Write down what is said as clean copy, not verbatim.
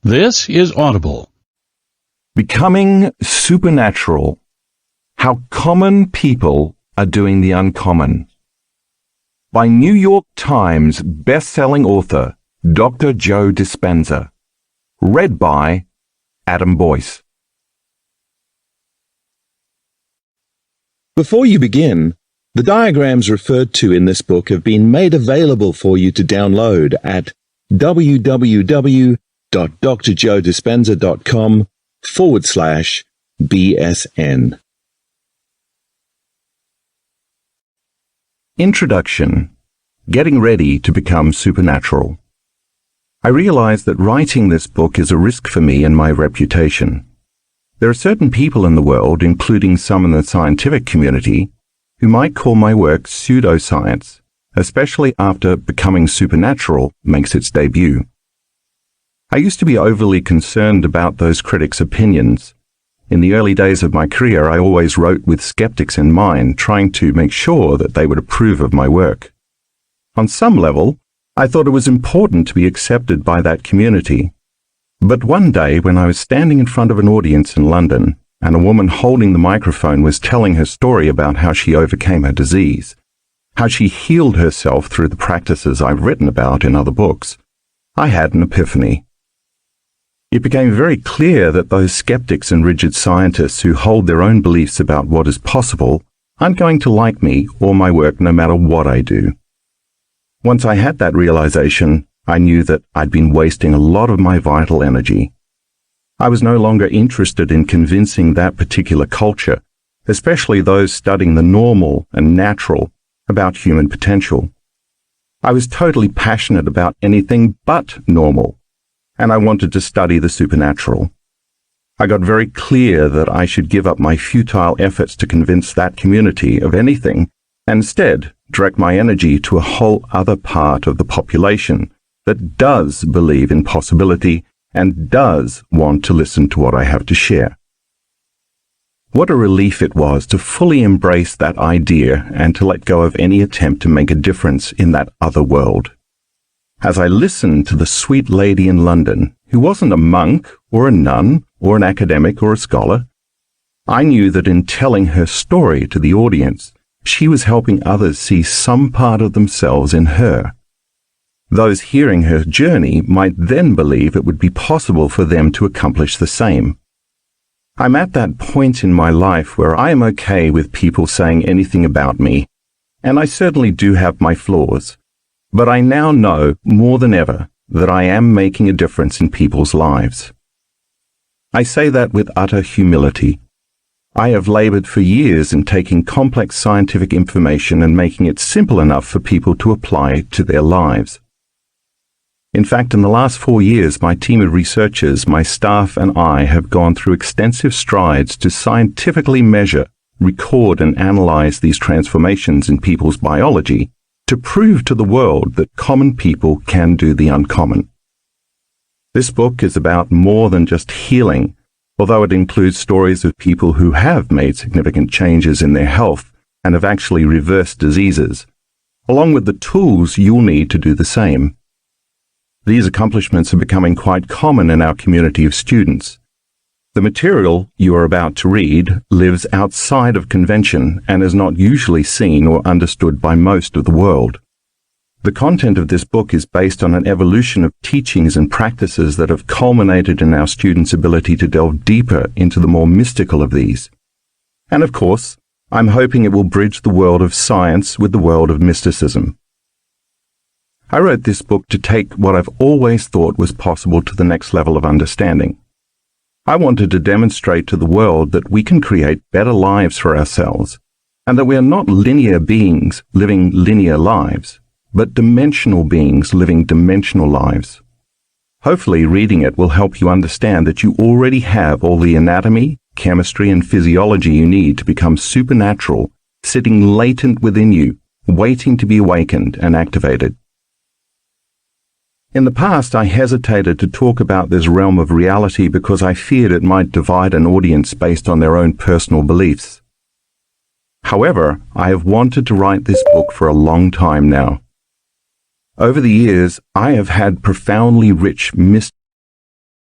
This is Audible. Becoming Supernatural: How Common People Are Doing the Uncommon. By New York Times best-selling author Dr. Joe Dispenza. Read by Adam Boyce. Before you begin, the diagrams referred to in this book have been made available for you to download at www.drjoedispenza.com/BSN. Introduction. Getting ready to become supernatural. I realize that writing this book is a risk for me and my reputation. There are certain people in the world, including some in the scientific community, who might call my work pseudoscience, especially after Becoming Supernatural makes its debut. I used to be overly concerned about those critics' opinions. In the early days of my career, I always wrote with skeptics in mind, trying to make sure that they would approve of my work. On some level, I thought it was important to be accepted by that community. But one day, when I was standing in front of an audience in London, and a woman holding the microphone was telling her story about how she overcame her disease, how she healed herself through the practices I've written about in other books, I had an epiphany. It became very clear that those skeptics and rigid scientists who hold their own beliefs about what is possible aren't going to like me or my work no matter what I do. Once I had that realization, I knew that I'd been wasting a lot of my vital energy. I was no longer interested in convincing that particular culture, especially those studying the normal and natural, about human potential. I was totally passionate about anything but normal, and I wanted to study the supernatural. I got very clear that I should give up my futile efforts to convince that community of anything, and instead direct my energy to a whole other part of the population that does believe in possibility and does want to listen to what I have to share. What a relief it was to fully embrace that idea and to let go of any attempt to make a difference in that other world. As I listened to the sweet lady in London, who wasn't a monk or a nun or an academic or a scholar, I knew that in telling her story to the audience, she was helping others see some part of themselves in her. Those hearing her journey might then believe it would be possible for them to accomplish the same. I'm at that point in my life where I am okay with people saying anything about me, and I certainly do have my flaws, but I now know more than ever that I am making a difference in people's lives. I say that with utter humility. I have labored for years in taking complex scientific information and making it simple enough for people to apply to their lives. In fact, in the last 4 years, my team of researchers, my staff, and I have gone through extensive strides to scientifically measure, record, and analyze these transformations in people's biology to prove to the world that common people can do the uncommon. This book is about more than just healing, although it includes stories of people who have made significant changes in their health and have actually reversed diseases, along with the tools you'll need to do the same. These accomplishments are becoming quite common in our community of students. The material you are about to read lives outside of convention and is not usually seen or understood by most of the world. The content of this book is based on an evolution of teachings and practices that have culminated in our students' ability to delve deeper into the more mystical of these. And of course, I'm hoping it will bridge the world of science with the world of mysticism. I wrote this book to take what I've always thought was possible to the next level of understanding. I wanted to demonstrate to the world that we can create better lives for ourselves, and that we are not linear beings living linear lives, but dimensional beings living dimensional lives. Hopefully, reading it will help you understand that you already have all the anatomy, chemistry, and physiology you need to become supernatural, sitting latent within you, waiting to be awakened and activated. In the past, I hesitated to talk about this realm of reality because I feared it might divide an audience based on their own personal beliefs. However, I have wanted to write this book for a long time now. Over the years, I have had profoundly rich mysteries